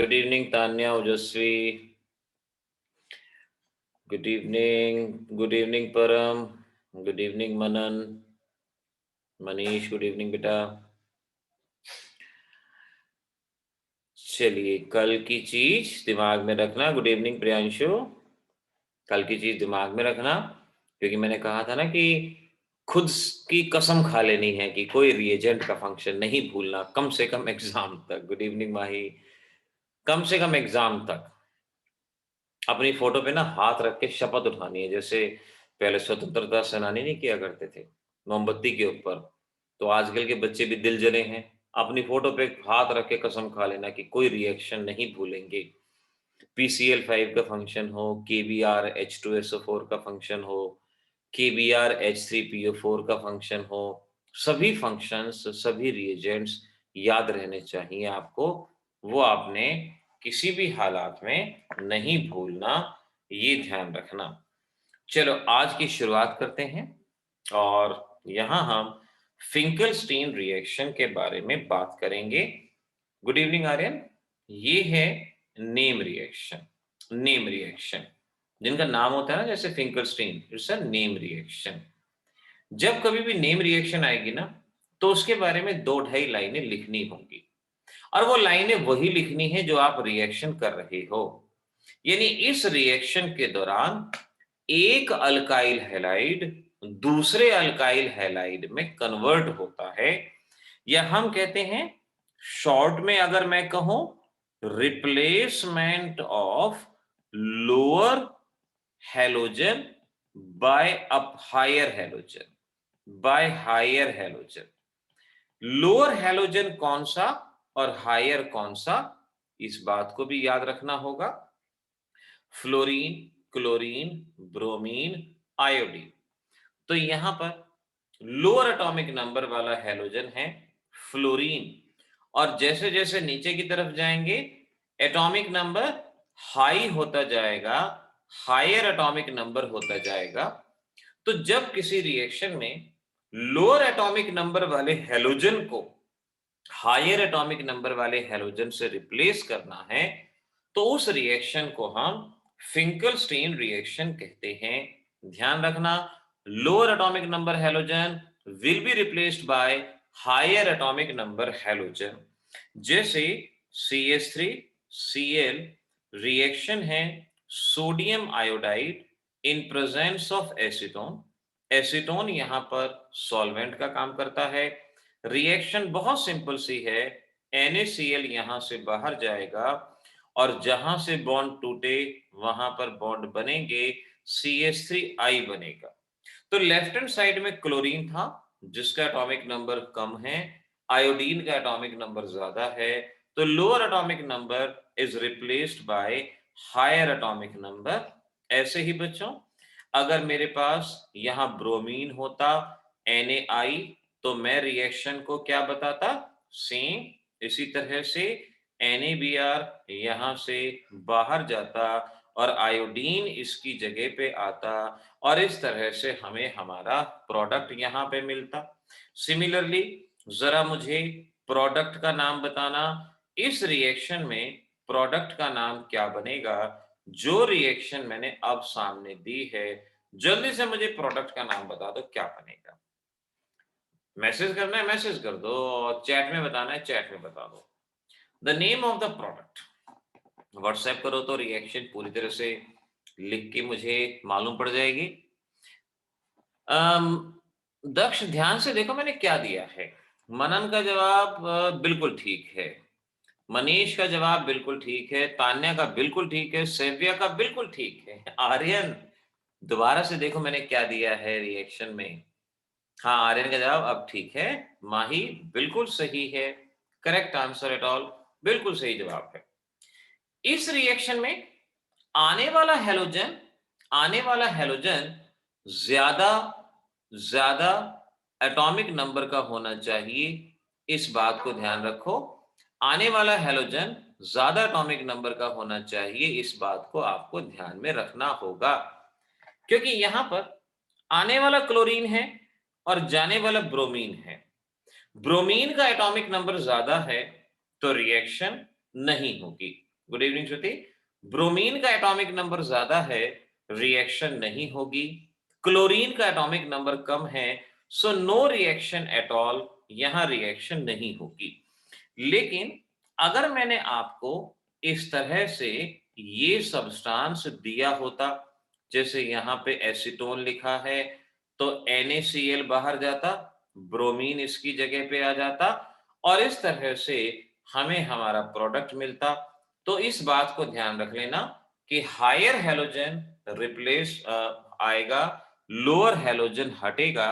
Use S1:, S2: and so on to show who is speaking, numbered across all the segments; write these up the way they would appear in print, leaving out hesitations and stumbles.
S1: Good evening Tanya, ओजस्वी। Good evening परम। Good evening मनन, Manish. Good evening बेटा। चलिए, कल की चीज दिमाग में रखना। Good evening Priyanshu. कल की चीज दिमाग में रखना, क्योंकि मैंने कहा था ना कि खुद की कसम खा लेनी है कि कोई रिएजेंट का फंक्शन नहीं भूलना, कम से कम एग्जाम तक। गुड इवनिंग माही। कम से कम एग्जाम तक अपनी फोटो पे ना हाथ रख के शपथ उठानी है, जैसे पहले स्वतंत्रता सेनानी नहीं किया करते थे मोमबत्ती के ऊपर। तो आजकल के बच्चे भी दिल जले हैं, अपनी फोटो पे हाथ रख के कसम खा लेना कि कोई रिएक्शन नहीं भूलेंगे। PCl5 का फंक्शन हो, KBrH2SO4 का फंक्शन हो, KBrH3PO4 का फंक्शन हो, सभी फंक्शंस, सभी रिएजेंट्स याद रहने चाहिए आपको। वो आपने किसी भी हालात में नहीं भूलना, ये ध्यान रखना। चलो, आज की शुरुआत करते हैं और यहां हम फिंकलस्टीन रिएक्शन के बारे में बात करेंगे। Good evening Aryan. ये है नेम रिएक्शन। नेम रिएक्शन जिनका नाम होता है ना, जैसे Finkelstein, it's a name reaction. जब कभी भी नेम रिएक्शन आएगी ना, तो उसके बारे में 2-2.5 लाइनें लिखनी होंगी, और वो लाइनें वही लिखनी है जो आप रिएक्शन कर रहे हो। यानी इस रिएक्शन के दौरान एक अल्काइल हैलाइड दूसरे अल्काइल हैलाइड में कन्वर्ट होता है, या हम कहते हैं शॉर्ट में अगर मैं कहूं, replacement of lower halogen by up higher halogen, by higher halogen. Lower halogen कौन सा और हायर कौन सा, इस बात को भी याद रखना होगा। Fluorine, chlorine, bromine, iodine. तो यहां पर लोअर एटॉमिक नंबर वाला हैलोजन है फ्लोरीन, और जैसे जैसे नीचे की तरफ जाएंगे एटॉमिक नंबर हाई होता जाएगा, हायर एटॉमिक नंबर होता जाएगा। तो जब किसी रिएक्शन में लोअर एटॉमिक नंबर वाले हैलोजन को हायर एटॉमिक नंबर वाले हैलोजन से रिप्लेस करना है, तो उस रिएक्शन को हम फिंकलस्टीन रिएक्शन कहते हैं। ध्यान रखना, lower atomic number halogen will be replaced by higher atomic number halogen. जैसे CH3Cl रिएक्शन है sodium iodide in presence of acetone. Acetone यहां पर सॉल्वेंट का काम करता है। रिएक्शन बहुत सिंपल सी है, NaCl यहां से बाहर जाएगा, और जहां से बॉन्ड टूटे वहां पर बॉन्ड बनेंगे, CH3I बनेगा। तो लेफ्ट हैंड साइड में क्लोरीन था जिसका एटॉमिक नंबर कम है, आयोडीन का एटॉमिक नंबर ज्यादा है, तो lower atomic number is replaced by higher atomic number. ऐसे ही बच्चों, अगर मेरे पास यहां ब्रोमीन होता, Na, तो मैं रिएक्शन को क्या बताता, सेम इसी तरह से NaBr यहां से बाहर जाता और आयोडीन इसकी जगह पे आता, और इस तरह से हमें हमारा प्रोडक्ट यहां पे मिलता। सिमिलरली, जरा मुझे प्रोडक्ट का नाम बताना, इस रिएक्शन में प्रोडक्ट का नाम क्या बनेगा, जो रिएक्शन मैंने अब सामने दी है। जल्दी से मुझे प्रोडक्ट का नाम बता दो, क्या बनेगा। मैसेज करना है मैसेज कर दो, और चैट में बताना है चैट में बता दो। The name of the product WhatsApp करो तो रिएक्शन पूरी तरह से लिख के मुझे मालूम पड़ जाएगी। दक्ष, ध्यान से देखो मैंने क्या दिया है। मनन का जवाब बिल्कुल ठीक है, मनीष का जवाब बिल्कुल ठीक है, तान्या का बिल्कुल ठीक है, सेव्या का बिल्कुल ठीक है। आर्यन, दोबारा से देखो मैंने क्या दिया है रिएक्शन में। हाँ, आर्यन का जवाब अब ठीक है। माही बिल्कुल सही है, करेक्ट आंसर एट ऑल, बिल्कुल सही जवाब है। इस रिएक्शन में आने वाला हैलोजन आने वाला हैलोजन ज्यादा ज्यादा एटॉमिक नंबर का होना चाहिए, इस बात को ध्यान रखो। आने वाला हैलोजन ज्यादा एटॉमिक नंबर का होना चाहिए, इस बात को आपको ध्यान में रखना होगा, क्योंकि यहां पर आने वाला क्लोरीन है और जाने वाला ब्रोमीन है। ब्रोमीन का एटॉमिक नंबर ज्यादा है तो रिएक्शन नहीं होगी, गुड इवनिंग श्रुति। ब्रोमीन का एटॉमिक नंबर ज्यादा है, रिएक्शन नहीं होगी। क्लोरीन का एटॉमिक नंबर कम है, so no reaction at all, यहां रिएक्शन नहीं होगी। लेकिन अगर मैंने आपको इस तरह से ये सब्सटेंस दिया होता, जैसे यहाँ पे एसीटोन लिखा है, तो NaCl बाहर जाता, ब्रोमीन इसकी जगह पे आ जाता, और इस तरह से हमें हमारा प्रोडक्ट मिलता। तो इस बात को ध्यान रख लेना कि हायर हैलोजन रिप्लेस आएगा, लोअर हैलोजन हटेगा।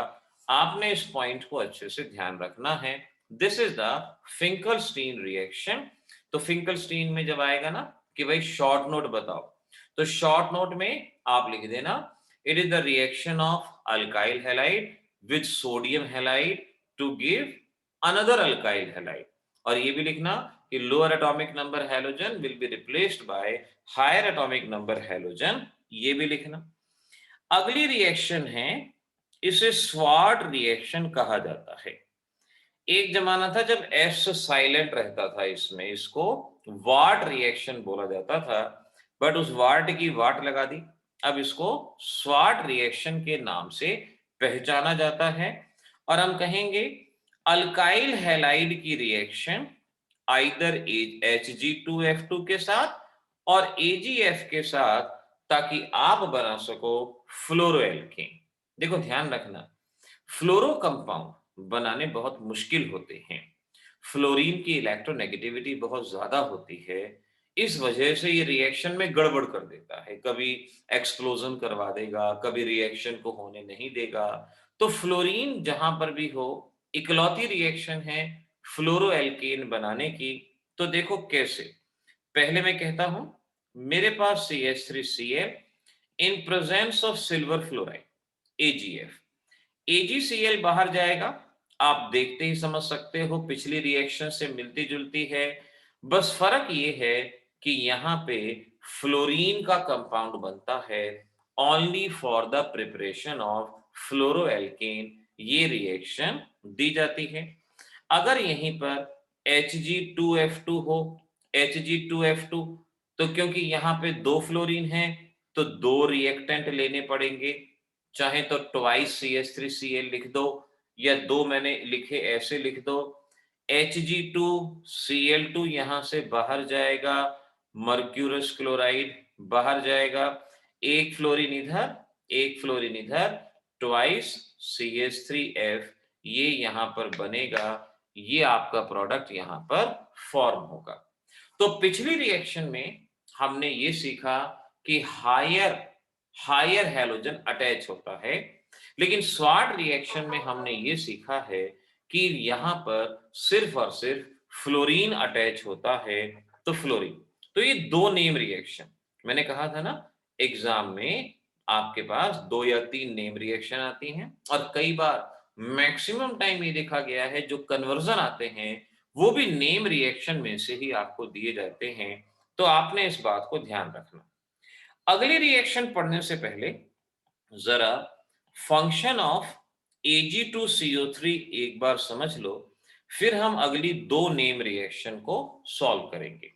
S1: आपने इस पॉइंट को अच्छे से ध्यान रखना है। This is the Finkelstein reaction. तो फिंकलस्टीन में जब आएगा ना कि भाई शॉर्ट नोट बताओ, तो शॉर्ट नोट में आप लिख देना it is the reaction of alkyl halide with sodium halide to give another alkyl halide. और ये भी लिखना कि lower atomic number halogen will be replaced by higher atomic number halogen, ये भी लिखना। अगली रिएक्शन है, इसे स्वार्ट रिएक्शन कहा जाता है। एक जमाना था जब एस साइलेंट रहता था इसमें, इसको वाट रिएक्शन बोला जाता था, बट उस वाट की वाट लगा दी, अब इसको स्वाट रिएक्शन के नाम से पहचाना जाता है। और हम कहेंगे अल्काइल हैलाइड की रिएक्शन आइदर Hg2F2 के साथ और AgF के साथ, ताकि आप बना सको फ्लोरोएल्केन। देखो ध्यान रखना, फ्लोरो कंपाउंड बनाने बहुत मुश्किल होते हैं। फ्लोरीन की इलेक्ट्रोनेगेटिविटी बहुत ज्यादा होती है, इस वजह से ये रिएक्शन में गड़बड़ कर देता है, कभी एक्सप्लोजन करवा देगा, कभी रिएक्शन को होने नहीं देगा। तो फ्लोरीन जहां पर भी हो, इकलौती रिएक्शन है फ्लोरोएल्केन बनाने की। तो देखो कैसे, पहले मैं कहता हूं, मेरे पास CH3Cl in presence of silver fluoride AgF, AgCl बाहर जाएगा, आप देखते ही समझ सकते हो पिछली रिएक्शन से मिलती जुलती है। बस फर्क ये है कि यहाँ पे फ्लोरीन का कंपाउंड बनता है only for the preparation of fluoroalkane, ये रिएक्शन दी जाती है। अगर यहीं पर Hg2F2 हो, Hg2F2, तो क्योंकि यहाँ पे दो फ्लोरीन है तो दो रिएक्टेंट लेने पड़ेंगे, चाहे तो ट्वाइस CH3Cl लिख दो, या दो मैंने लिखे ऐसे लिख दो। Hg2Cl2 यहां से बाहर जाएगा, मर्क्यूरस क्लोराइड बाहर जाएगा, एक फ्लोरीन इधर एक फ्लोरीन इधर, ट्वाइस CH3F, ये यहां पर बनेगा, ये आपका प्रोडक्ट यहां पर फॉर्म होगा। तो पिछली रिएक्शन में हमने ये सीखा कि हायर हायर हैलोजन अटैच होता है, लेकिन स्वाट रिएक्शन में हमने ये सीखा है कि यहां पर सिर्फ और सिर्फ फ्लोरीन अटैच होता है। तो फ्लोरीन, तो ये दो नेम रिएक्शन, मैंने कहा था ना एग्जाम में आपके पास दो या तीन नेम रिएक्शन आती हैं, और कई बार मैक्सिमम टाइम ये देखा गया है जो कन्वर्जन आते हैं वो भी नेम रिएक्शन में से ही आपको दिए जाते हैं। तो आपने इस बात को ध्यान रखना। अगली रिएक्शन पढ़ने से पहले जरा फंक्शन ऑफ Ag2CO3 एक बार समझ लो, फिर हम अगली दो नेम रिएक्शन को सॉल्व करेंगे।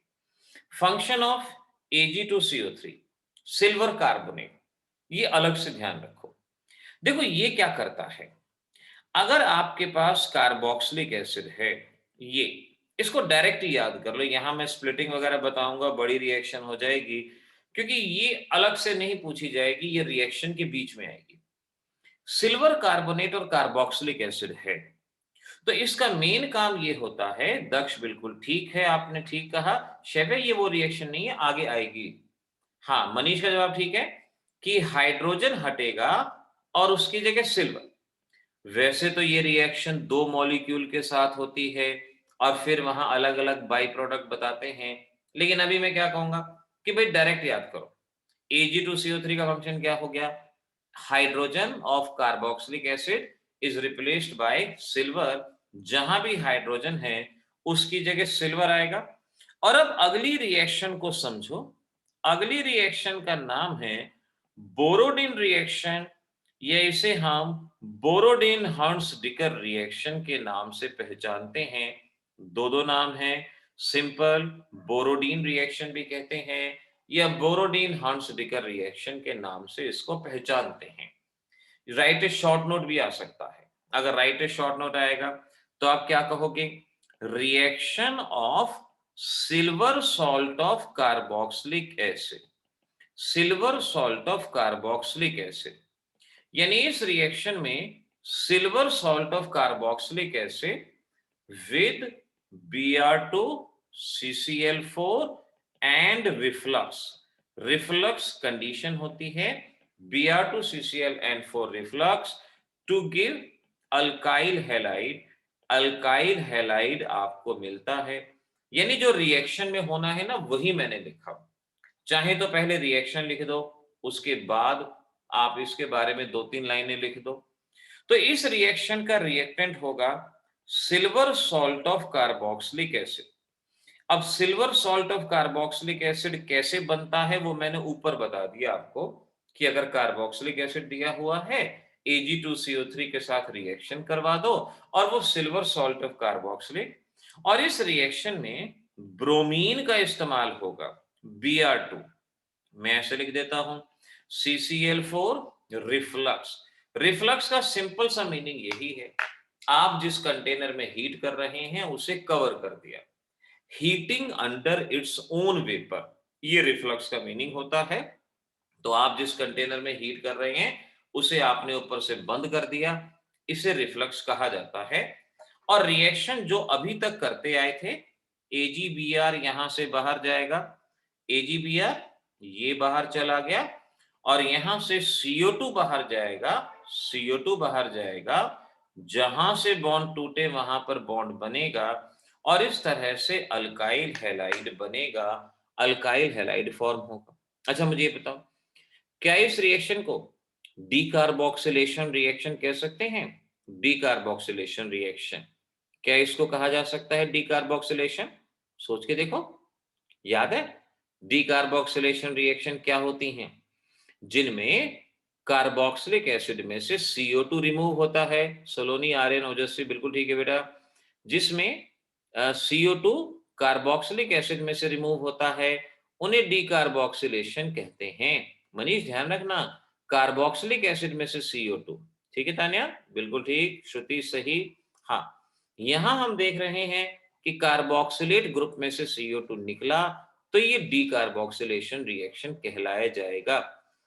S1: Function of Ag2CO3, silver carbonate, ये अलग से ध्यान रखो। देखो ये क्या करता है, अगर आपके पास कार्बोक्सिलिक एसिड है, ये इसको डायरेक्ट याद कर लो, यहां मैं स्प्लिटिंग वगैरह बताऊंगा, बड़ी रिएक्शन हो जाएगी, क्योंकि ये अलग से नहीं पूछी जाएगी, ये रिएक्शन के बीच में आएगी। सिल्वर कार्बोनेट और कार्बोक्सिलिक एसिड है, तो इसका मेन काम ये होता है, दक्ष बिल्कुल ठीक है, आपने ठीक कहा शैवे, ये वो रिएक्शन नहीं है, आगे आएगी। हाँ, मनीष का जवाब ठीक है कि हाइड्रोजन हटेगा और उसकी जगह सिल्वर। वैसे तो ये रिएक्शन दो मॉलिक्यूल के साथ होती है और फिर वहां अलग अलग बाई प्रोडक्ट बताते हैं, लेकिन अभी मैं क्या कहूंगा कि भाई डायरेक्ट याद करो, Ag2CO3 का फंक्शन क्या हो गया, hydrogen of carboxylic acid is replaced bye silver, जहां भी हाइड्रोजन है उसकी जगह सिल्वर आएगा। और अब अगली रिएक्शन को समझो, अगली रिएक्शन का नाम है बोरोडिन रिएक्शन, या इसे हम बोरोडिन हर्ट्ज डिकर रिएक्शन के नाम से पहचानते हैं। दो दो नाम है, सिंपल बोरोडीन रिएक्शन भी कहते हैं या बोरोडीन हंट्स-डिकर रिएक्शन के नाम से इसको पहचानते हैं। राइट ए शॉर्ट नोट भी आ सकता है। अगर राइट ए शॉर्ट नोट आएगा तो आप क्या कहोगे? Reaction of silver salt of carboxylic acid, silver salt of carboxylic acid, यानी इस रिएक्शन में silver salt of carboxylic acid with Br2CCl4 and reflux, reflux condition होती है Br2CCl and 4 reflux to give alkyl halide, alkyl halide आपको मिलता है। यानी जो रिएक्शन में होना है ना वही मैंने लिखा। चाहे तो पहले रिएक्शन लिख दो, उसके बाद आप इसके बारे में 2-3 लाइनें लिख दो। तो इस रिएक्शन का रिएक्टेंट होगा silver salt of carboxylic acid. अब silver salt of carboxylic acid कैसे बनता है वो मैंने ऊपर बता दिया आपको कि अगर कार्बोक्सिलिक एसिड दिया हुआ है Ag2CO3 के साथ रिएक्शन करवा दो और वो सिल्वर सॉल्ट ऑफ कार्बोक्सिलिक, और इस रिएक्शन में ब्रोमीन का इस्तेमाल होगा Br2, मैं ऐसे लिख देता हूं CCl4 रिफ्लक्स। रिफ्लक्स का सिंपल सा मीनिंग यही है, आप जिस कंटेनर में हीट कर रहे हैं उसे कवर कर दिया, heating under its own vapour, ये रिफ्लक्स का मीनिंग होता है। तो आप जिस कंटेनर में हीट कर रहे हैं उसे आपने ऊपर से बंद कर दिया, इसे रिफ्लक्स कहा जाता है। और रिएक्शन जो अभी तक करते आए थे, AgBr यहां से बाहर जाएगा, AgBr ये बाहर चला गया और यहां से CO2 बाहर जाएगा, CO2 बाहर जाएगा, जहां से बॉन्ड टूटे वहां पर बॉन्ड बनेगा और इस तरह से अल्काइल हैलाइड बनेगा, अल्काइल हैलाइड फॉर्म होगा। अच्छा मुझे ये बताओ, क्या इस रिएक्शन को डीकार्बोक्सिलेशन रिएक्शन कह सकते हैं? डीकार्बोक्सिलेशन रिएक्शन, क्या इसको कहा जा सकता है डीकार्बोक्सिलेशन? सोच के देखो, याद है डीकार्बोक्सिलेशन रिएक्शन क्या होती हैं? जिनमें कार्बोक्सिलिक एसिड में से CO2 रिमूव होता है। सलोनी, आर्यन, ओजस्वी, बिल्कुल ठीक है बेटा। जिसमें CO2 कार्बोक्सिलिक एसिड में से रिमूव होता है, उन्हें डीकार्बोक्सिलेशन कहते हैं। मनीष ध्यान रखना, कार्बोक्सिलिक एसिड में से CO2, ठीक है तान्या, बिल्कुल ठीक, श्रुति सही। हाँ, यहां हम देख रहे हैं कि कार्बोक्सिलेट ग्रुप में से CO2 निकला, तो ये डीकार्बोक्सिलेशन रिएक्शन कहलाया जाएगा।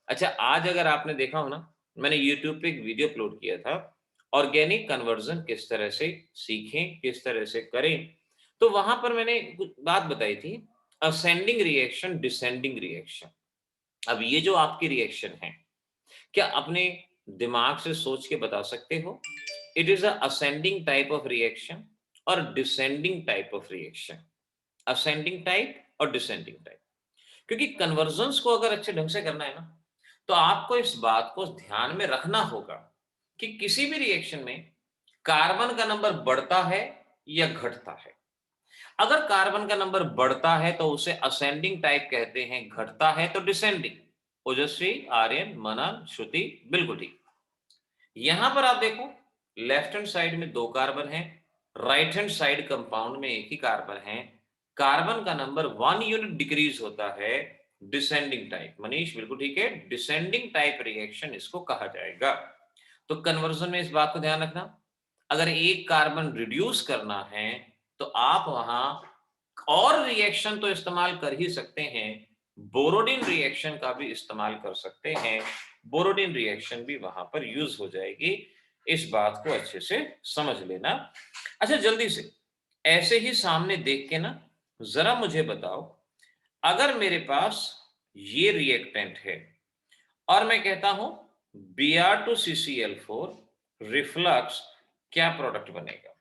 S1: अच्छा, आज अगर आपने देखा हो ना, मैंने YouTube पे एक वीडियो अपलोड किया था, ऑर्गेनिक कन्वर्जन किस तरह से सीखें, किस तरह से करें, तो वहां पर मैंने कुछ बात बताई थी, असेंडिंग रिएक्शन, डिसेंडिंग रिएक्शन। अब ये जो आपकी रिएक्शन है, क्या अपने दिमाग से सोच के बता सकते हो it is a ascending type of reaction और descending type of reaction? Ascending type और डिसेंडिंग टाइप, क्योंकि कन्वर्जन्स को अगर अच्छे ढंग से करना है ना, तो आपको इस बात को ध्यान में रखना होगा कि किसी भी रिएक्शन में कार्बन का नंबर बढ़ता है या घटता है। अगर कार्बन का नंबर बढ़ता है तो उसे असेंडिंग टाइप कहते हैं, घटता है तो डिसेंडिंग। ओजस्वी, आर्यन, मनन, श्रुति, बिल्कुल ठीक। यहां पर आप देखो, लेफ्ट हैंड साइड में 2 कार्बन है, राइट हैंड साइड कंपाउंड में एक ही कार्बन है, कार्बन का नंबर 1 यूनिट डिक्रीज होता है, डिसेंडिंग टाइप। मनीष बिल्कुल ठीक है, डिसेंडिंग टाइप रिएक्शन इसको कहा जाएगा। तो कन्वर्जन में इस बात को ध्यान रखना, अगर एक कार्बन रिड्यूस करना है तो आप वहां और रिएक्शन तो इस्तेमाल कर ही सकते हैं, बोरोडिन रिएक्शन का भी इस्तेमाल कर सकते हैं, बोरोडिन रिएक्शन भी वहां पर यूज हो जाएगी। इस बात को अच्छे से समझ लेना। अच्छा जल्दी से ऐसे ही सामने देख के ना जरा मुझे बताओ, अगर मेरे पास ये रिएक्टेंट है और मैं कहता हूं Br2CCl4 रिफ्लक्स, क्या प्रोडक्ट बनेगा?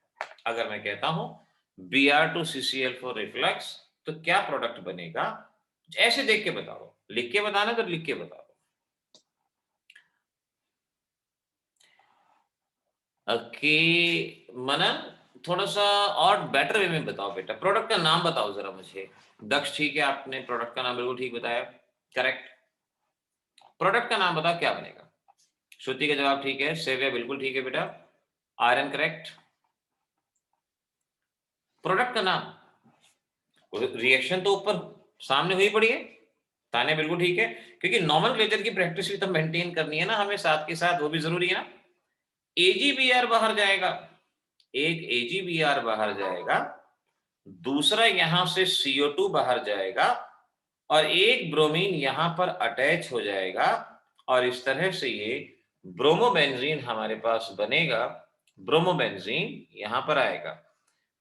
S1: अगर मैं कहता हूं Br2CCl4 रिफ्लक्स तो क्या प्रोडक्ट बनेगा? ऐसे देख के बताओ, लिख के बताना तो लिख के बताओ। ओके मनन, थोड़ा सा और बेटर वे में बताओ बेटा, प्रोडक्ट का नाम बताओ जरा मुझे। दक्ष ठीक है, आपने प्रोडक्ट का नाम बिल्कुल ठीक बताया, करेक्ट। प्रोडक्ट का नाम बताओ क्या बनेगा? श्रुति का जवाब ठीक है, सेव्या बिल्कुल ठीक है बेटा, आर्यन करेक्ट। प्रोडक्ट का नाम रिएक्शन तो ऊपर सामने हुई पड़ी है। ताने बिल्कुल ठीक है, क्योंकि नॉमेनक्लेचर की प्रैक्टिस भी तो मेंटेन करनी है ना हमें साथ के साथ, वो भी जरूरी है ना। एजीबीआर बाहर जाएगा, एक एजीबीआर बाहर जाएगा, दूसरा यहां से CO2 बाहर जाएगा और एक ब्रोमीन यहां पर अटैच हो जाएगा और इस तरह से ये ब्रोमोबेंजीन हमारे पास बनेगा। ब्रोमोबेंजीन यहां पर आएगा।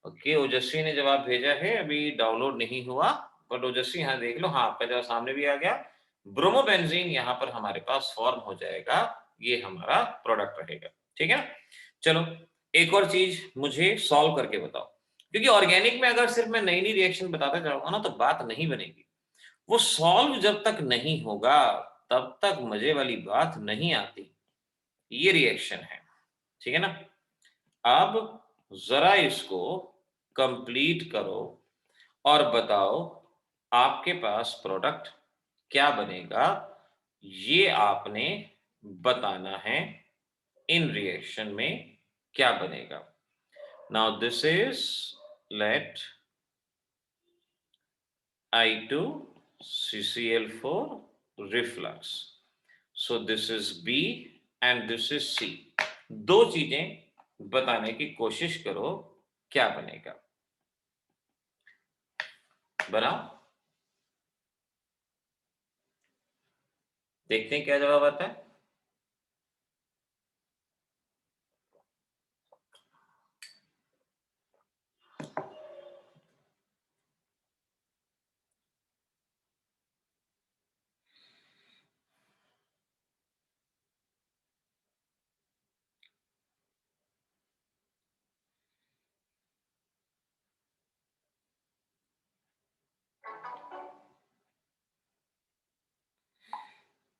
S1: ओके, ओजस्वी ने जवाब भेजा है, अभी डाउनलोड नहीं हुआ, बट ओजस्वी यहां देख लो, हाँ आपका जवाब सामने भी आ गया। ब्रोमोबेंजीन यहां पर हमारे पास फॉर्म हो जाएगा, ये हमारा प्रोडक्ट रहेगा। ठीक है ना। चलो एक और चीज मुझे सॉल्व करके बताओ, क्योंकि ऑर्गेनिक में अगर सिर्फ मैं नई नई रिएक्शन बताता जाऊंगा ना तो बात नहीं बनेगी। वो सॉल्व जब तक नहीं होगा तब तक मजे वाली बात नहीं आती। ये रिएक्शन है, ठीक है ना। अब जरा इसको कंप्लीट करो और बताओ आपके पास प्रोडक्ट क्या बनेगा, ये आपने बताना है। इन रिएक्शन में क्या बनेगा। Now this is let I2CCl4 reflux. So this is B and this is C. दो चीजें बताने की कोशिश करो, क्या बनेगा। बनाओ, देखते हैं क्या जवाब आता है।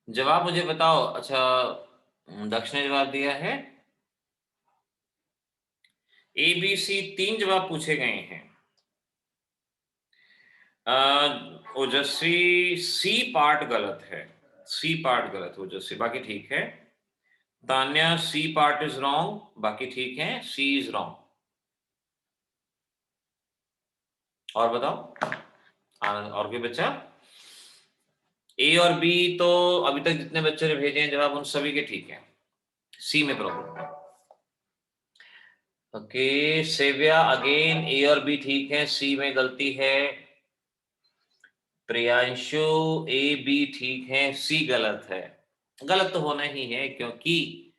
S1: जवाब मुझे बताओ। अच्छा, दक्ष ने जवाब दिया है। ABC 3 जवाब पूछे गए हैं। ओजस्वी सी पार्ट गलत है, सी पार्ट गलत ओजस्वी, बाकी ठीक है। Tanya C part is wrong, बाकी ठीक है, सी इज रॉन्ग। और बताओ आनंद, और कोई बच्चा। ए और बी तो अभी तक जितने बच्चों ने भेजे हैं जवाब उन सभी के ठीक है, सी में प्रॉब्लम है। ओके सेव्या अगेन ए और बी ठीक है, सी में गलती है। प्रियांशु ए बी ठीक है, सी गलत है। गलत तो होना ही है क्योंकि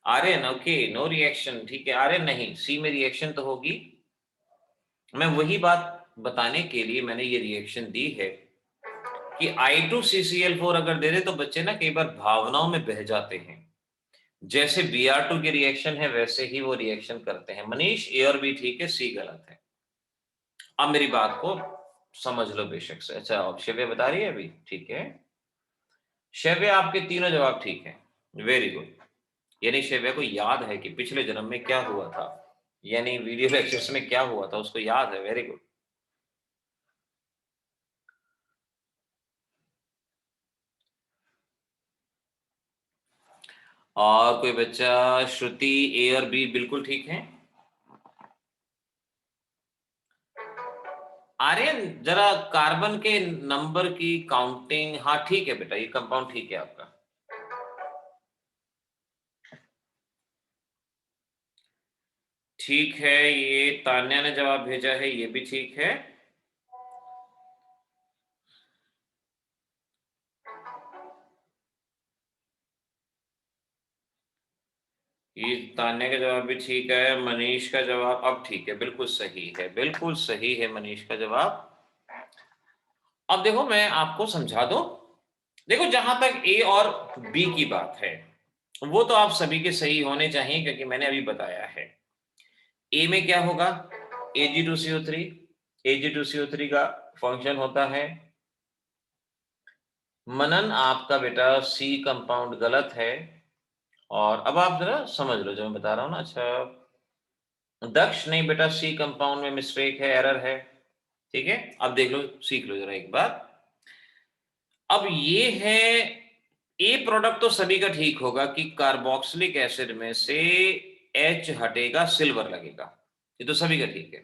S1: आर्यन, ओके नो रिएक्शन, ठीक है आर्यन नहीं, सी में रिएक्शन तो होगी। मैं वही बात बताने के लिए मैंने ये रिएक्शन दी है कि I2CCl4 अगर दे दे तो बच्चे ना कई बार भावनाओं में बह जाते हैं। जैसे Br2 की रिएक्शन है वैसे ही वो रिएक्शन करते हैं। मनीष ए और बी ठीक है, सी गलत है। अब मेरी बात को समझ लो बेशक से। अच्छा अब शिव्या बता रही है अभी, ठीक है शिव्या आपके तीनों जवाब ठीक है, वेरी गुड। यानी शिव्या को याद है कि पिछले जन्म में क्या हुआ था, यानी वीडियो लेक्चर्स में क्या हुआ था उसको याद है, वेरी गुड। और कोई बच्चा। श्रुति ए और बी बिल्कुल ठीक है। आर्यन जरा कार्बन के नंबर की काउंटिंग, हाँ ठीक है बेटा, ये कंपाउंड ठीक है आपका। ठीक है, ये तान्या ने जवाब भेजा है, ये भी ठीक है। ये तान्या का जवाब भी ठीक है। मनीष का जवाब अब ठीक है, बिल्कुल सही है, बिल्कुल सही है मनीष का जवाब। अब देखो मैं आपको समझा दूं। देखो जहां तक ए और बी की बात है वो तो आप सभी के सही होने चाहिए क्योंकि मैंने अभी बताया है। ए में क्या होगा, Ag2CO3। Ag2CO3 का फंक्शन होता है। मनन आपका बेटा सी कंपाउंड गलत है। और अब आप जरा समझ लो जो मैं बता रहा हूं ना। अच्छा दक्ष नहीं बेटा, सी कंपाउंड में मिस्टेक है, एरर है। ठीक है, अब देख लो, सीख लो जरा एक बार। अब ये है ए प्रोडक्ट तो सभी का ठीक होगा कि कार्बोक्सिलिक एसिड में से H हटेगा, सिल्वर लगेगा, ये तो सभी का ठीक है।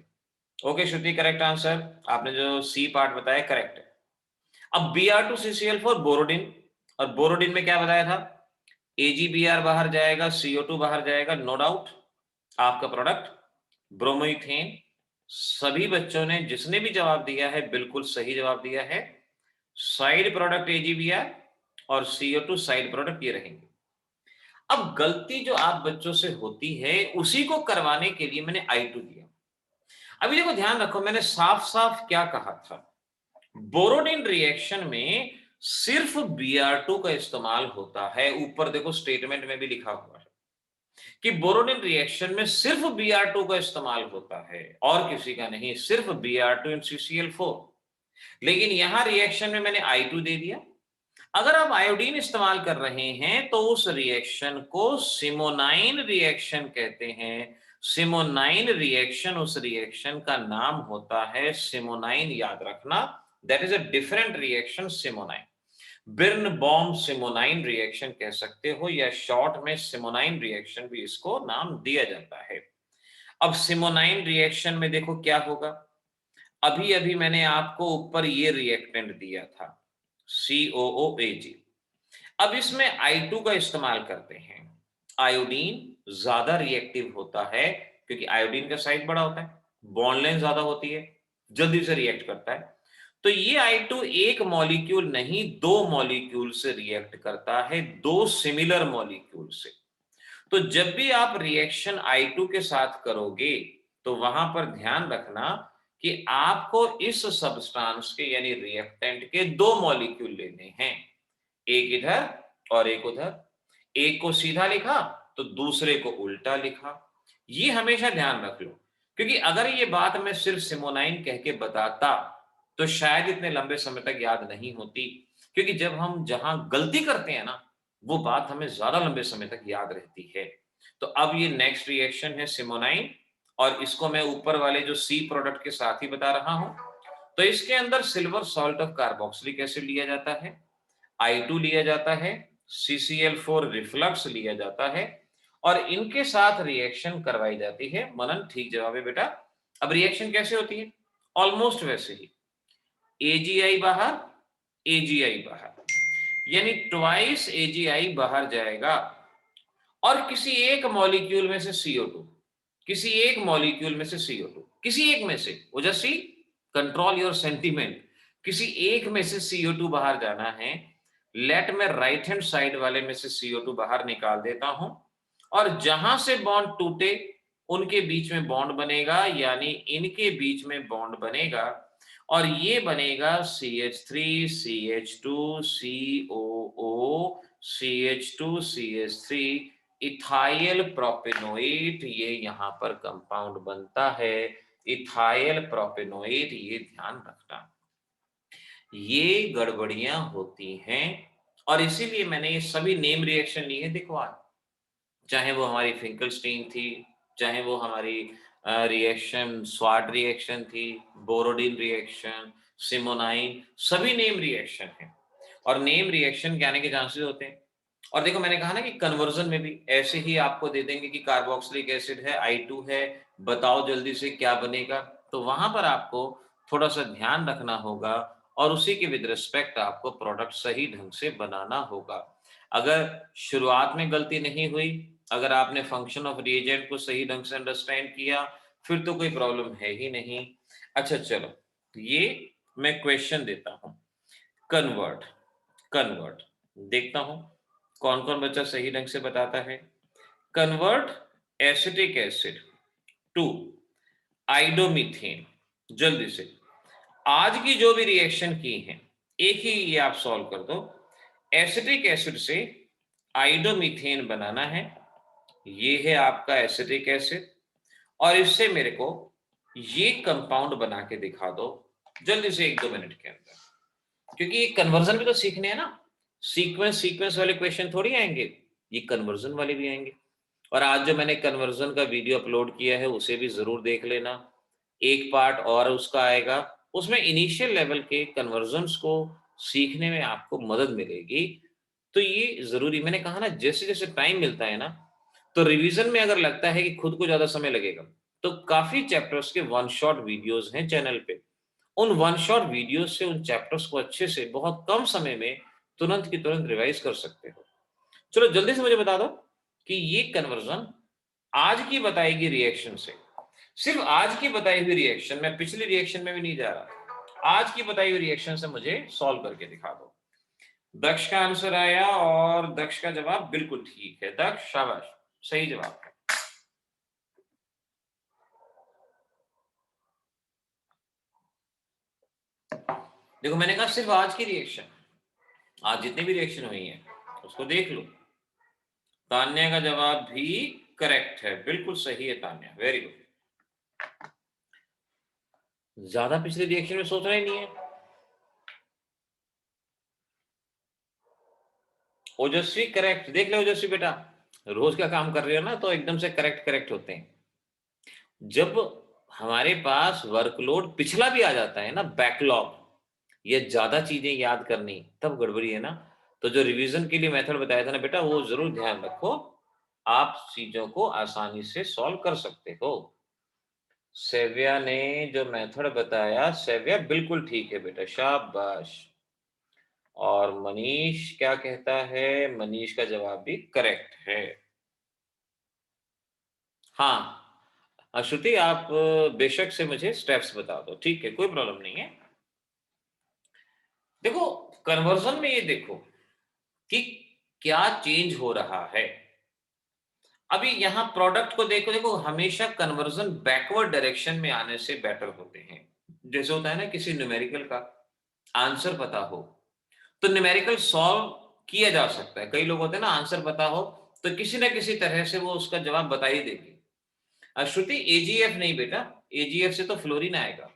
S1: ओके श्रुति, करेक्ट आंसर। आपने जो सी पार्ट बताया करेक्ट है। अब Br2CCl4 बोरोडिन, और बोरोडिन में क्या बताया था, AgBr बाहर जाएगा, CO2 बाहर जाएगा, नो डाउट। आपका प्रोडक्ट ब्रोमोइथेन। सभी बच्चों ने जिसने भी जवाब दिया है बिल्कुल सही जवाब दिया है। साइड प्रोडक्ट AgBr और CO2 साइड प्रोडक्ट ये रहेंगे। अब गलती जो आप बच्चों से होती है उसी को करवाने के लिए मैंने I2 दिया। अभी देखो ध्यान रखो, मैंने साफ साफ क्या कहा था, बोरोडिन रिएक्शन में सिर्फ Br2 का इस्तेमाल होता है। ऊपर देखो स्टेटमेंट में भी लिखा हुआ है कि बोरोडिन रिएक्शन में सिर्फ Br2 का इस्तेमाल होता है और किसी का नहीं, सिर्फ Br2 इन CCl4। लेकिन यहां रिएक्शन में मैंने I2 दे दिया। अगर आप आयोडीन इस्तेमाल कर रहे हैं तो उस रिएक्शन को सिमोनाइन रिएक्शन कहते हैं। सिमोनाइन रिएक्शन, उस रिएक्शन का नाम होता है सिमोनाइन, याद रखना। That is a different reaction, Simonini. Birnbaum Simonini reaction कह सकते हो, या शॉर्ट में सिमोनाइन रिएक्शन भी इसको नाम दिया जाता है। अब सिमोनाइन रिएक्शन में देखो क्या होगा, अभी अभी मैंने आपको ऊपर ये रिएक्टेंट दिया था COOAg। अब इसमें I2 का इस्तेमाल करते हैं। आयोडीन ज्यादा रिएक्टिव होता है क्योंकि आयोडीन का साइज बड़ा होता है, बॉन्ड लेंथ ज्यादा होती है, जल्दी से रिएक्ट करता है। तो ये I2 एक मॉलिक्यूल नहीं, दो मॉलिक्यूल से रिएक्ट करता है, दो सिमिलर मॉलिक्यूल से। तो जब भी आप रिएक्शन I2 के साथ करोगे तो वहां पर ध्यान रखना कि आपको इस सब्सटेंस के यानी रिएक्टेंट के दो मॉलिक्यूल लेने हैं, एक इधर और एक उधर। एक को सीधा लिखा तो दूसरे को उल्टा लिखा। ये हमेशा ध्यान रख लो, क्योंकि अगर ये बात मैं सिर्फ सिमोनाइन कह के बताता तो शायद इतने लंबे समय तक याद नहीं होती, क्योंकि जब हम जहां गलती करते हैं ना वो बात हमें ज्यादा लंबे समय तक याद रहती है। तो अब ये नेक्स्ट रिएक्शन है सिमोनाइन, और इसको मैं ऊपर वाले जो सी प्रोडक्ट के साथ ही बता रहा हूं। तो इसके अंदर silver salt of carboxylic acid लिया जाता है, I2 लिया जाता है, CCl4 रिफ्लक्स लिया जाता है, और इनके साथ रिएक्शन करवाई जाती है। मनन ठीक जवाब है बेटा। अब रिएक्शन कैसे होती है, ऑलमोस्ट वैसे ही, AgI बाहर, AgI बाहर, यानी ट्वाइस AgI बाहर जाएगा और किसी एक मॉलिक्यूल में से CO2, किसी एक मॉलिक्यूल में से CO2, किसी एक में से, ओजस्वी कंट्रोल योर सेंटीमेंट, किसी एक में से CO2 बाहर जाना है। लेट में राइट हैंड साइड वाले में से CO2 बाहर निकाल देता हूं, और जहां से बॉन्ड टूटे उनके बीच में बॉन्ड बनेगा, यानी इनके बीच में बॉन्ड बनेगा, और ये बनेगा CH3 CH2 COO CH2 CH3 ethyl propanoate. ये यहां पर कंपाउंड बनता है इथाइल प्रोपेनोएट, ये ध्यान रखना। ये गड़बड़ियां होती हैं और इसीलिए मैंने ये सभी नेम रिएक्शन लिए। देखो आज चाहे वो हमारी फिंकलस्टीन थी, चाहे वो हमारी रिएक्शन स्वाट रिएक्शन थी, बोरोडिन रिएक्शन, सिमोनाइन, सभी नेम रिएक्शन है और नेम रिएक्शन के आने के चांसेस होते हैं। और देखो मैंने कहा ना कि कन्वर्जन में भी ऐसे ही आपको दे देंगे कि कार्बोक्सिलिक एसिड है, I2 है, बताओ जल्दी से क्या बनेगा। तो वहां पर आपको थोड़ा सा ध्यान रखना होगा और उसी के विद रिस्पेक्ट आपको प्रोडक्ट सही ढंग से बनाना होगा। अगर शुरुआत में गलती नहीं हुई, अगर आपने फंक्शन ऑफ रिएजेंट को सही ढंग से अंडरस्टैंड किया, फिर तो कोई प्रॉब्लम है ही नहीं। अच्छा चलो, ये मैं क्वेश्चन देता हूं। कन्वर्ट, कन्वर्ट, देखता हूं कौन कौन बच्चा सही ढंग से बताता है। Convert acetic acid to iodomethane. जल्दी से आज की जो भी रिएक्शन की है एक ही ये आप सॉल्व कर दो। एसिटिक एसिड से आइडोमीथेन बनाना है, ये है आपका एसिटिक एसिड, और इससे मेरे को ये कंपाउंड बना के दिखा दो जल्दी से 1-2 मिनट के अंदर, क्योंकि ये कन्वर्जन भी तो सीखने हैं ना। सीक्वेंस सीक्वेंस वाले क्वेश्चन थोड़ी आएंगे, ये कन्वर्जन वाले भी आएंगे। और आज जो मैंने कन्वर्जन का वीडियो अपलोड किया है उसे भी जरूर देख लेना। एक पार्ट और उसका आएगा, उसमें इनिशियल लेवल के कन्वर्जन्स को सीखने में आपको मदद मिलेगी। तो ये जरूरी, मैंने कहा ना जैसे जैसे टाइम मिलता है ना, तो रिवीजन में अगर लगता है कि खुद को ज्यादा समय लगेगा तो काफी चैप्टर्स के वन शॉट वीडियोस हैं चैनल पे। उन वन शॉट वीडियोस से उन चैप्टर्स को अच्छे से बहुत कम समय में तुरंत की तुरंत रिवाइज कर सकते हो। चलो जल्दी से मुझे बता दो कि ये कन्वर्जन आज की बताई गई रिएक्शन से, सिर्फ आज की बताई हुई रिएक्शन, मैं पिछली रिएक्शन में भी नहीं जा रहा, आज की बताई हुई रिएक्शन से मुझे सॉल्व करके दिखा दो। दक्ष का आंसर आया और दक्ष का जवाब बिल्कुल ठीक है। दक्ष शाबाश, सही जवाब है। देखो मैंने कहा सिर्फ आज की रिएक्शन, आज जितनी भी रिएक्शन हुई है उसको देख लो। तान्या का जवाब भी करेक्ट है, बिल्कुल सही है तान्या, वेरी गुड। ज्यादा पिछले रिएक्शन में सोचना ही नहीं है। ओजस्वी करेक्ट, देख ले ओजस्वी बेटा, रोज का काम कर रहे हो ना तो एकदम से करेक्ट करेक्ट होते हैं। जब हमारे पास वर्कलोड पिछला भी आ जाता है ना, बैकलॉग, ये ज्यादा चीजें याद करनी, तब गड़बड़ी है ना। तो जो रिवीजन के लिए मेथड बताया था ना बेटा, वो जरूर ध्यान रखो, आप चीजों को आसानी से सॉल्व कर सकते हो। सेव्या ने जो मेथड बताया, सेव्या बिल्कुल ठीक है बेटा, शाबाश। और मनीष क्या कहता है, मनीष का जवाब भी करेक्ट है। हाँ श्रुति, आप बेशक से मुझे स्टेप्स बता दो, ठीक है, कोई प्रॉब्लम नहीं है। देखो कन्वर्जन में ये देखो कि क्या चेंज हो रहा है। अभी यहां प्रोडक्ट को देखो, देखो हमेशा कन्वर्जन बैकवर्ड डायरेक्शन में आने से बेटर होते हैं। जैसे होता है ना, किसी न्यूमेरिकल का आंसर पता हो तो न्यूमेरिकल सॉल्व किया जा सकता है। कई लोग होते हैं ना, आंसर पता हो तो किसी ना किसी तरह से वो उसका जवाब बता ही देंगे। श्रुति एजीएफ नहीं बेटा, एजीएफ से तो फ्लोरीन आएगा,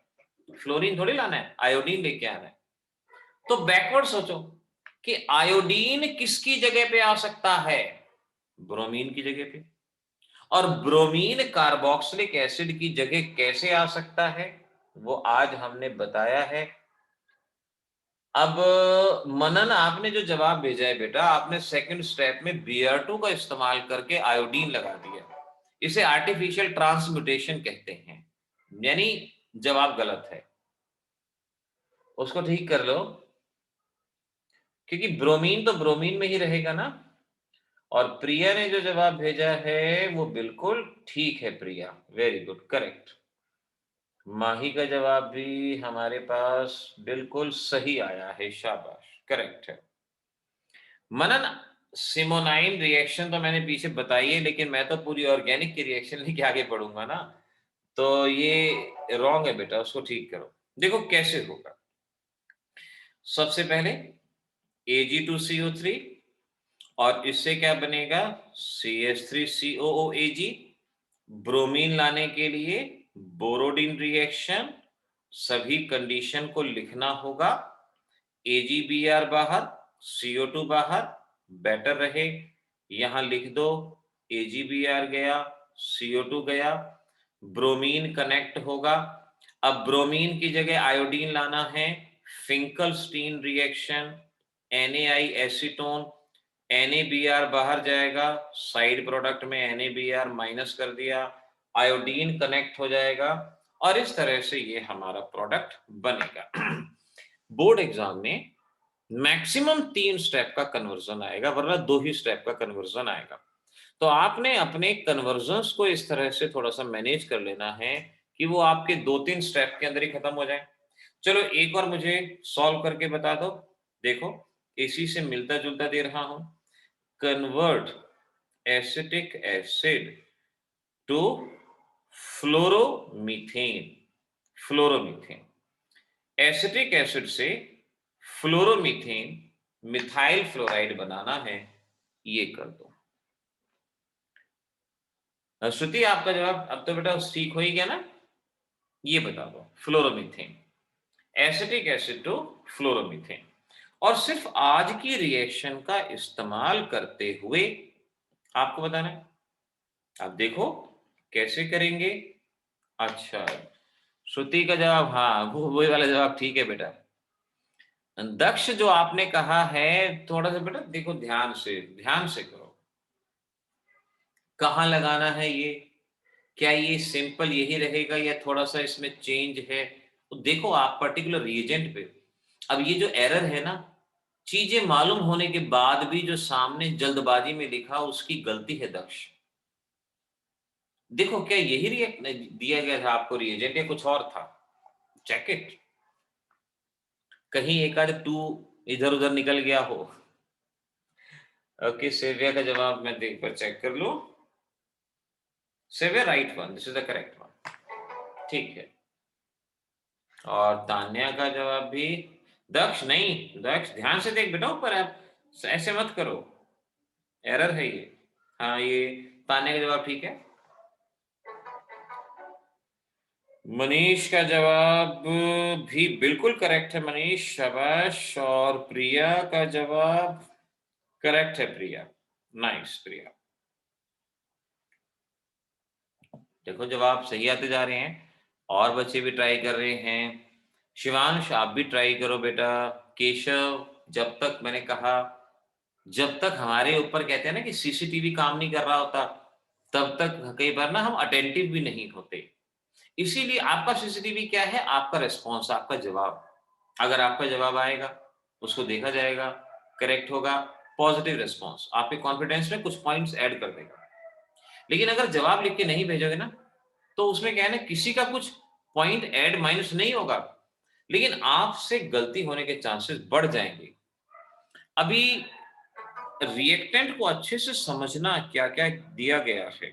S1: फ्लोरीन थोड़ी लाना है, आयोडीन लेके आना है। तो बैकवर्ड सोचो कि आयोडीन किसकी जगह पे आ सकता है, ब्रोमीन की जगह पे। और ब्रोमीन कार्बोक्सिलिक एसिड की जगह कैसे आ सकता है, वो आज हमने बताया है। अब मनन, आपने जो जवाब भेजा है बेटा, आपने सेकंड स्टेप में Br2 का इस्तेमाल करके आयोडीन लगा दिया। इसे आर्टिफिशियल ट्रांसम्यूटेशन कहते हैं, यानी जवाब गलत है, उसको ठीक कर लो, क्योंकि ब्रोमीन तो ब्रोमीन में ही रहेगा ना। और प्रिया ने जो जवाब भेजा है वो बिल्कुल ठीक है, प्रिया वेरी गुड करेक्ट। माही का जवाब भी हमारे पास बिल्कुल सही आया है, शाबाश करेक्ट है। मनन, सिमोनाइन रिएक्शन तो मैंने पीछे बताई है, लेकिन मैं तो पूरी ऑर्गेनिक की रिएक्शन लेके आगे बढ़ूंगा ना, तो ये रॉन्ग है बेटा, उसको ठीक करो। देखो कैसे होगा। सबसे पहले Ag2CO3, और इससे क्या बनेगा, CH3COOAg। ब्रोमीन लाने के लिए बोरोडिन रिएक्शन, सभी कंडीशन को लिखना होगा। AgBr बाहर, CO2 बाहर, बेटर रहे यहां लिख दो, AgBr गया, CO2 गया, ब्रोमीन कनेक्ट होगा। अब ब्रोमीन की जगह आयोडीन लाना है, Finkelstein reaction, NaI acetone, NaBr बाहर जाएगा, साइड प्रोडक्ट में NaBr माइनस कर दिया, आयोडीन कनेक्ट हो जाएगा, और इस तरह से ये हमारा प्रोडक्ट बनेगा। बोर्ड एग्जाम में मैक्सिमम 3 स्टेप का कन्वर्जन आएगा, वरना 2 ही स्टेप का कन्वर्जन आएगा। तो आपने अपने कन्वर्जन्स को इस तरह से थोड़ा सा मैनेज कर लेना है कि वो आपके 2-3 स्टेप के अंदर ही खत्म हो जाए। चलो एक और मुझे सॉल्व करके बता दो। देखो इसी से मिलता जुलता दे रहा हूं, convert acetic acid to fluoromethane. Fluoromethane, acetic acid से फ्लोरोमीथेन, मिथाइल फ्लोराइड बनाना है, ये कर दो। श्रुति आपका जवाब अब तो बेटा ठीक हो ही गया ना, ये बता दो, fluoromethane, acetic acid to fluoromethane. और सिर्फ आज की रिएक्शन का इस्तेमाल करते हुए आपको बताना है। अब देखो कैसे करेंगे। अच्छा, श्रुति का जवाब, हाँ वो वही वाला जवाब ठीक है बेटा। दक्ष जो आपने कहा है, थोड़ा सा बेटा देखो ध्यान से करो, कहां लगाना है ये, क्या ये सिंपल यही रहेगा या थोड़ा सा इसमें चेंज है? तो देखो आप पर्टिकुलर रिएजेंट पे, अब ये जो एरर है ना, चीजें मालूम होने के बाद भी जो सामने जल्दबाजी में लिखा उसकी गलती है दक्ष। देखो क्या यही रिएक्ट दिया गया था आपको रिएजेंट या कुछ और था? चेक इट, कहीं एक आध टू इधर उधर निकल गया हो। ओके, सेविया का जवाब मैं देख कर चेक कर लूं। सेविया right one, this is the correct one, ठीक है। और तान्या का जवाब भी, दक्ष नहीं, दक्ष ध्यान से देख बेटा ऊपर, आप ऐसे मत करो, एरर है ये। हाँ, ये तान्या का जवाब ठीक है। मनीष का जवाब भी बिल्कुल करेक्ट है मनीष, शाबाश। और प्रिया का जवाब करेक्ट है प्रिया, नाइस प्रिया। देखो जवाब सही आते जा रहे हैं, और बच्चे भी ट्राई कर रहे हैं। शिवांश आप भी ट्राई करो बेटा। केशव, जब तक मैंने कहा, जब तक हमारे ऊपर कहते हैं ना कि सीसीटीवी काम नहीं कर रहा होता, तब तक कई बार ना हम अटेंटिव भी नहीं होते। इसीलिए आपका सीसीटीवी क्या है? आपका रिस्पॉन्स, आपका जवाब। अगर आपका जवाब आएगा, उसको देखा जाएगा, करेक्ट होगा, पॉजिटिव रिस्पॉन्स आपके कॉन्फिडेंस में कुछ पॉइंट्स ऐड कर देगा। लेकिन अगर जवाब लिख के नहीं भेजोगे ना, तो उसमें क्या है ना, किसी का कुछ पॉइंट ऐड माइनस नहीं होगा, लेकिन आपसे गलती होने के चांसेस बढ़ जाएंगे। अभी रिएक्टेंट को अच्छे से समझना क्या क्या दिया गया है।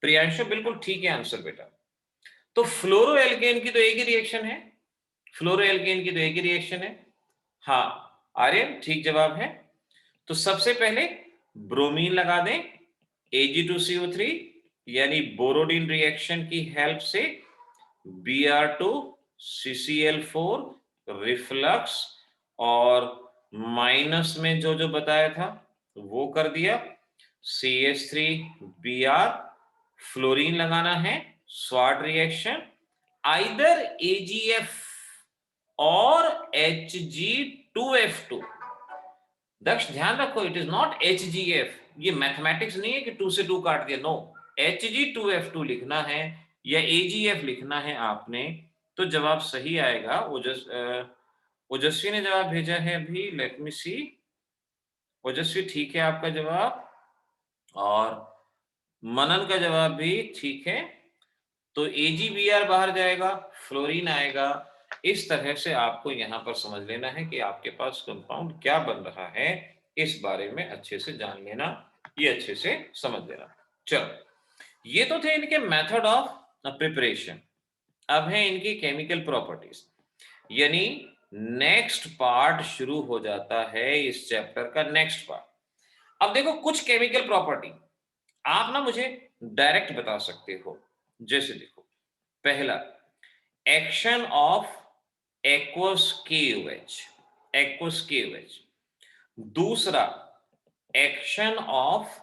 S1: प्रियांशु बिल्कुल ठीक है आंसर बेटा। तो फ्लोरोएल्केन की तो एक ही रिएक्शन है, फ्लोरोएल्केन की तो एक ही रिएक्शन है। हाँ, आर्यन ठीक जवाब है। तो सबसे पहले ब्रोमीन लगा दें, Ag2CO3 यानी बोरोडिन रिएक्शन की हेल्प से Br2CCl4 रिफ्लक्स, और माइनस में जो जो बताया था वो कर दिया, CH3Br, फ्लोरीन लगाना है, स्वाट रिएक्शन, आइदर AgF और Hg2F2। दक्ष ध्यान रखो, इट इज नॉट HgF, ये मैथमेटिक्स नहीं है कि 2 से 2 काट दिया, नो, Hg2F2 लिखना है या AgF लिखना है आपने, तो जवाब सही आएगा। ओजस्वी ने जवाब भेजा है अभी, लेट मी सी। ओजस्वी ठीक है आपका जवाब, और मनन का जवाब भी ठीक है। तो AgBr बाहर जाएगा, फ्लोरीन आएगा। इस तरह से आपको यहां पर समझ लेना है कि आपके पास कंपाउंड क्या बन रहा है, इस बारे में अच्छे से जान लेना, ये अच्छे से समझ लेना। चलो, ये तो थे इनके मेथड ऑफ प्रिपरेशन। अब है इनकी केमिकल प्रॉपर्टीज, यानी नेक्स्ट पार्ट शुरू हो जाता है इस चैप्टर का, नेक्स्ट पार्ट। अब देखो कुछ केमिकल प्रॉपर्टी आप ना मुझे डायरेक्ट बता सकते हो। जैसे देखो, पहला, action of aqueous KOH, aqueous KOH। दूसरा, action of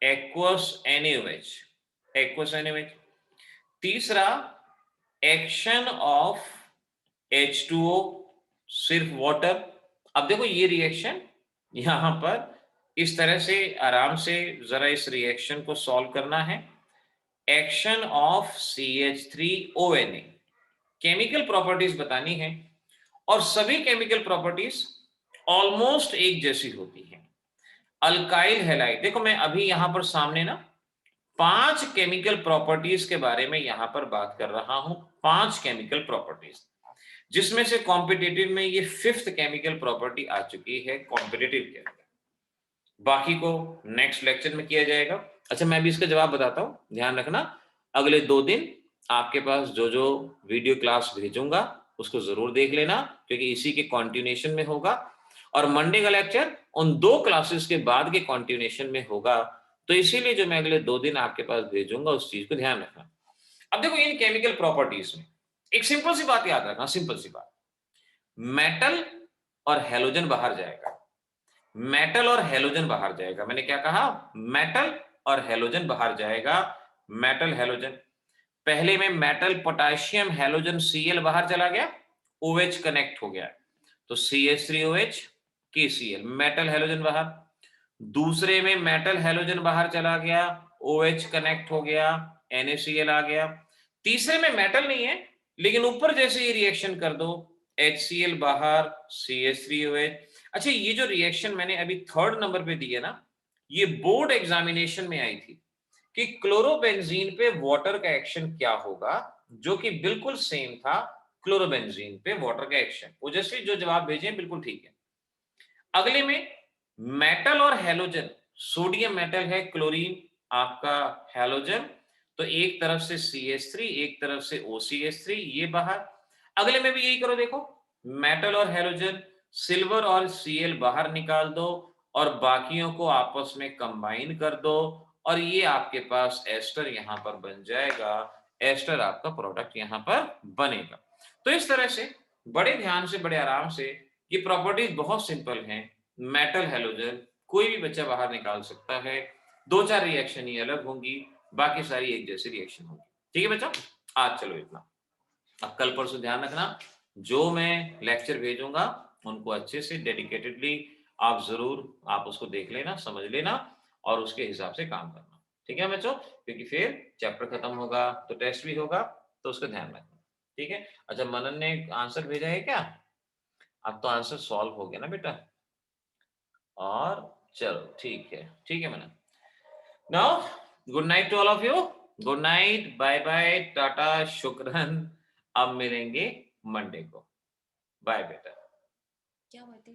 S1: aqueous NaOH, aqueous NaOH। तीसरा, एक्शन ऑफ H2O, सिर्फ वाटर। अब देखो ये रिएक्शन यहां पर इस तरह से आराम से जरा इस रिएक्शन को सॉल्व करना है। Action of CH3ONA, chemical properties बतानी है, और सभी केमिकल प्रॉपर्टीज ऑलमोस्ट एक जैसी होती हैं। अल्काइल हैलाइड, देखो मैं अभी यहां पर सामने ना 5 केमिकल प्रॉपर्टीज के बारे में यहां पर बात कर रहा हूं, 5 केमिकल प्रॉपर्टीज, जिसमें से कॉम्पिटिटिव में ये 5th केमिकल प्रॉपर्टी आ चुकी है कॉम्पिटिटिव के अंदर। बाकी को नेक्स्ट लेक्चर में किया जाएगा। अच्छा, मैं भी इसका जवाब बताता हूं, ध्यान रखना। अगले 2 दिन आपके पास जो जो वीडियो क्लास भेजूंगा उसको जरूर देख लेना, क्योंकि इसी के कंटिन्यूएशन में होगा, और मंडे का लेक्चर उन 2 क्लासेस के बाद के कंटिन्यूएशन में होगा। तो इसीलिए जो मैं अगले 2 दिन आपके पास भेजूंगा उस चीज को ध्यान रखना। अब देखो इन केमिकल प्रॉपर्टीज में एक सिंपल सी बात याद रखना, सिंपल सी बात, मेटल और हैलोजन बाहर जाएगा, मेटल और हैलोजन बाहर जाएगा। मैंने क्या कहा? मेटल और हैलोजन बाहर जाएगा, मेटल हैलोजन। पहले में मेटल पोटेशियम हैलोजन Cl बाहर चला गया, OH कनेक्ट हो गया, तो CH3OH KCl, मेटल हैलोजन बाहर। दूसरे में मेटल हैलोजन बाहर चला गया, OH कनेक्ट हो गया, NaCl आ गया। तीसरे में मेटल नहीं है, लेकिन ऊपर जैसे ही रिएक्शन कर दो, HCl बाहर, CH3OH। अच्छा, ये जो रिएक्शन मैंने अभी थर्ड नंबर पे दी है ना, ये बोर्ड एग्जामिनेशन में आई थी कि क्लोरोबेंजीन पे वाटर का एक्शन क्या होगा, जो कि बिल्कुल सेम था क्लोरोबेंजीन पे वाटर का एक्शन। ओजस्वी जो जवाब भेजे बिल्कुल ठीक है। अगले में मेटल और हैलोजन, सोडियम मेटल है, क्लोरीन आपका हैलोजन, तो एक तरफ से CH3, एक तरफ से OCH3, ये बाहर। अगले में भी यही करो, देखो मेटल और हैलोजन, सिल्वर और Cl बाहर निकाल दो और बाकियों को आपस में कंबाइन कर दो और ये आपके पास एस्टर यहां पर बन जाएगा। एस्टर आपका प्रोडक्ट यहां पर बनेगा। तो इस तरह से बड़े ध्यान से, बड़े आराम से, ये प्रॉपर्टीज बहुत सिंपल हैं। मेटल हैलोजन कोई भी बच्चा बाहर निकाल सकता है। दो चार रिएक्शन ही अलग होंगी, बाकी सारी एक जैसी रिएक्शन होंगी। ठीक है बच्चा, आज चलो इतना। अब कल परसों ध्यान रखना, जो मैं लेक्चर भेजूंगा उनको अच्छे से डेडिकेटेडली आप जरूर आप उसको देख लेना, समझ लेना और उसके हिसाब से काम करना। ठीक है बच्चों, क्योंकि फिर चैप्टर खत्म होगा तो टेस्ट भी होगा, तो उसका ध्यान रखना। ठीक है। अच्छा, मनन ने आंसर भेजा है क्या? अब तो आंसर सॉल्व हो गया ना बेटा। और चलो ठीक है Manan. Now good night to all of you. Good night, bye bye, tata, शुक्रन। अब मिलेंगे मंडे को। बाय बेटा। क्या बात है?